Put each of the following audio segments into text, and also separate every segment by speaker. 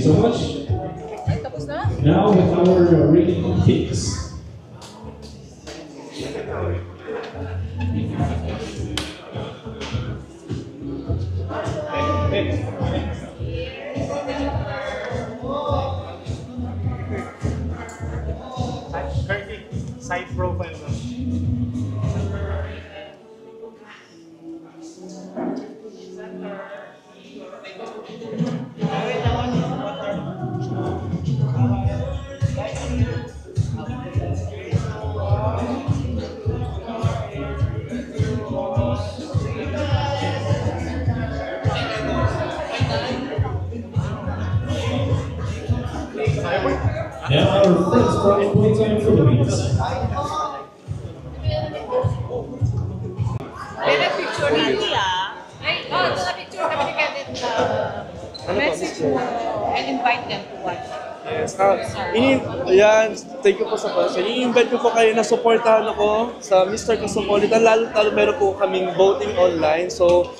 Speaker 1: so much. Now with our rating picks.
Speaker 2: Side profile.
Speaker 1: Now our friends from Playtime Philippines.
Speaker 3: May picture natin Ay, ito na picture kami ni Kevin message mo and invite them to watch.
Speaker 4: Yes. Yan, thank you po sa question. I-invite ko po kayo na supportahan ako sa Mr. Cosmopolitan. Lalo meron po kaming voting online. So,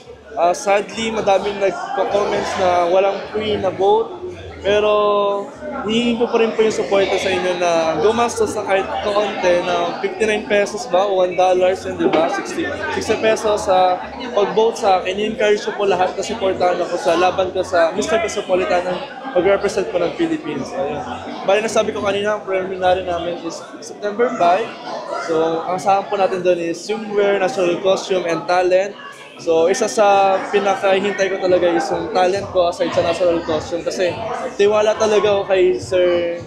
Speaker 4: sadly, madaming nagko-comments na walang free na vote. Pero, hihingin ko pa rin po yung suporta sa inyo na gumastos na kahit kaunti na 59 pesos ba o $1 yun, di ba? 60 pesos sa pag-vote sa akin. I-encourage ko po lahat na supportahan ako sa laban ko sa Mr. Cosmopolitan ng mag-represent po ng Philippines. Ayun. Bali nasabi ko kanina, ang preliminary namin is September 5. So, ang saan po natin doon is swimwear, national costume, and talent. So, isa sa pinakahintay ko talaga is yung talent ko aside sa national costume kasi tiwala talaga ako kay Sir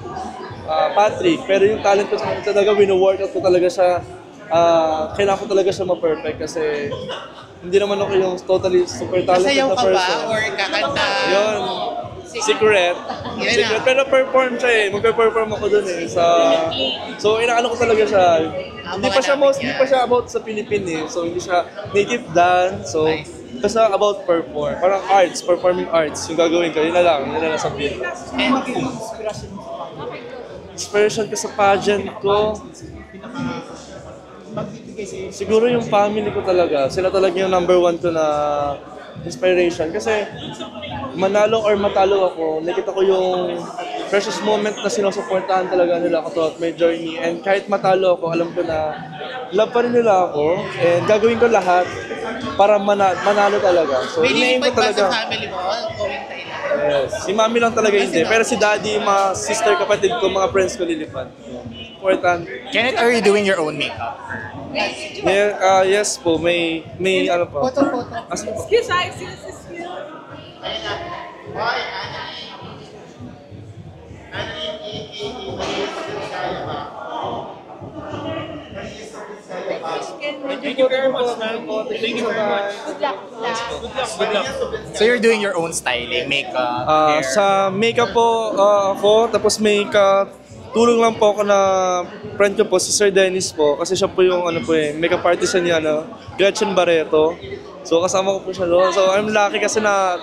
Speaker 4: Patrick. Pero yung talent ko talaga, wino-workout ko talaga siya. Kailangan ko talaga siya ma-perfect kasi hindi naman ako yung totally super talented na person.
Speaker 5: Sasayaw ka ba or kakanta?
Speaker 4: Yun. Secret. Pero perform siya eh. Magpe-perform ako dun eh. So, inaano ko talaga siya. Hindi pa siya about sa Philippines eh. So, hindi siya native dance. So, basta about perform. Parang arts, performing arts. Yung gagawin ko, yun na lang sabihin. Inspiration ko sa pageant ko. Siguro yung family ko talaga. Sila talaga yung number 1 ko na inspiration. Kasi manalo or matalo ako, nakita ko yung precious moment na sinusuportahan talaga nila ako throughout my journey. And kahit matalo ako, alam ko na love pa rin nila ako. And gagawin ko lahat para manalo talaga. So,
Speaker 5: may lipat ba sa family mo?
Speaker 4: Yes. Si mami lang talaga hindi. Pero si daddy, mga sister, kapatid ko, mga friends ko lilipad. Important.
Speaker 2: Kenneth, are you doing your own makeup?
Speaker 4: Yeah, yes po. May ano po.
Speaker 5: Photo.
Speaker 3: Excuse.
Speaker 4: Thank you very much, man. Thank you very much.
Speaker 3: Good luck.
Speaker 2: So you're doing your own styling, makeup, hair?
Speaker 4: Sa makeup po ako, tapos may tulong lang po ako na friend ko po, si Sir Dennis po, kasi siya po yung makeup artist niya, Gretchen Barreto. So kasama ko po siya doon. So I'm lucky kasi na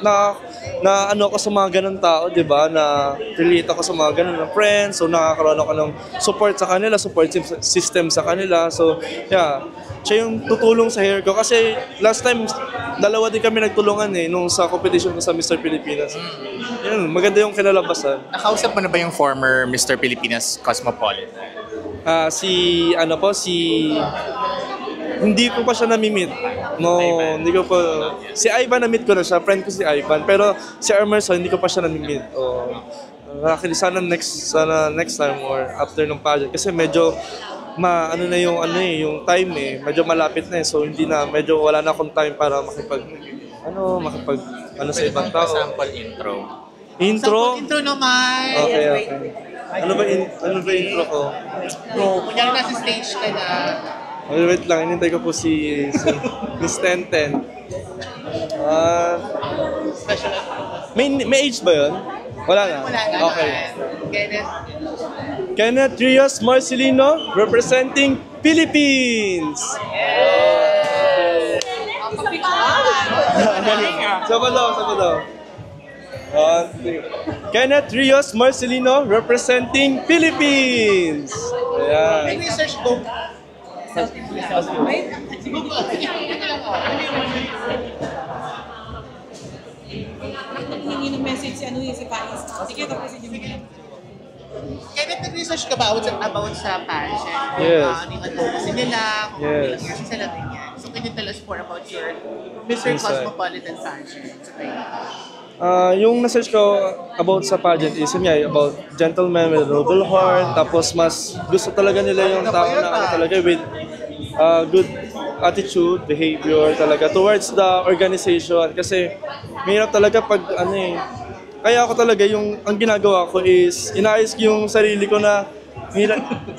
Speaker 4: ano ako sa mga ganun tao, 'di ba? Na relate ako sa mga ganun na friends. So nakakaroon ako ng support sa kanila, support system sa kanila. So yeah, siya yung tutulong sa hair ko kasi last time dalawa din kami nagtulungan nung sa competition ko sa Mr. Pilipinas. Yun, maganda yung kinalabasan.
Speaker 2: Nakausap mo na ba yung former Mr. Pilipinas Cosmopolitan?
Speaker 4: Hindi ko pa siya nami-meet. No, hindi ko pa. Si Ivan na-meet ko na siya, friend ko si Ivan. Pero si Emerson, hindi ko pa siya nami-meet. Sana next time or after ng pageant. Kasi medyo yung time eh. Medyo malapit na eh. So medyo wala na akong time para makipag sa ibang tao.
Speaker 2: Sample intro.
Speaker 5: Intro naman.
Speaker 4: Okay. Ano ba intro ko?
Speaker 5: Kunyari nasa stage ka na.
Speaker 4: Wait lang, hinintay ko po si Miss Tenten. May age ba yun? Wala na? Okay. Kenneth Rios Marcelino, representing Philippines! Saba daw. Kenneth Rios Marcelino, representing Philippines! Ayan.
Speaker 5: May research book.
Speaker 3: Hingi ng message si si Pais. Sige, tapusin niyo muna.
Speaker 5: Kenneth, nag-research ka ba about sa pageant?
Speaker 4: Yes.
Speaker 5: Ano yung advocacy nila, kung
Speaker 4: Yes.
Speaker 5: ilang years sila ganyan. So can you tell us more about your Mr.
Speaker 4: Insight.
Speaker 5: Cosmopolitan pageant? So,
Speaker 4: Yung na-search ko about sa pageant is yun nga, about gentleman with a noble heart. Tapos mas gusto talaga nila yung tao na ano talaga with good attitude, behavior talaga towards the organization. Kasi mahirap talaga pag ano eh. Kaya ako talaga ang ginagawa ko is inaayos ko yung sarili ko na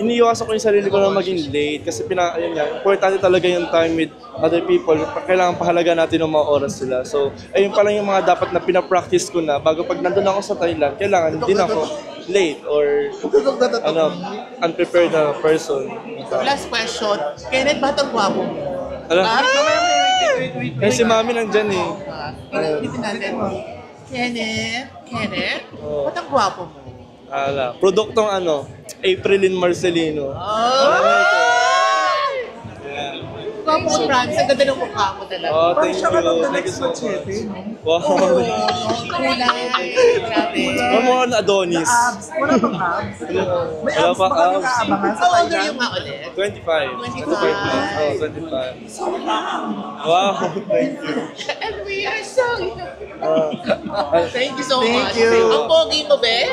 Speaker 4: iniiwasan ko yung sarili ko na maging late kasi ayun nga, importante talaga yung time with other people. Kailangan pahalaga natin ng mga oras sila. So, ayun pa lang yung mga dapat na pinapractice ko na bago pag nandun ako sa Thailand, kailangan din ako late or unprepared na person.
Speaker 5: last question, Kenneth, ba't ang gwapo mo?
Speaker 4: Alam,
Speaker 5: Wait.
Speaker 4: kasi si mami nandyan eh.
Speaker 5: Ulitin natin. Kenneth, ba't ang gwapo mo?
Speaker 4: Produktong Aprilyn Marcelino.
Speaker 5: Gwapo mo, Franz. Ang ganda ng mukha mo talaga.
Speaker 4: Oh, thank you. Thank you so much. Wow.
Speaker 5: Kulay. Grabe.
Speaker 4: More on Adonis.
Speaker 6: Wala pang abs. May
Speaker 4: Wala
Speaker 6: abs
Speaker 4: pa
Speaker 6: ba kami
Speaker 4: abs.
Speaker 6: kaabangan sa
Speaker 5: How old are
Speaker 6: Thailand?
Speaker 5: you nga ulit?
Speaker 4: 25.
Speaker 5: 25.
Speaker 4: Oh, 25. Wow. Thank you.
Speaker 5: And we are so
Speaker 4: Ah,
Speaker 5: Thank you so
Speaker 6: Thank
Speaker 5: much.
Speaker 6: you.
Speaker 5: Ang pogi mo, be?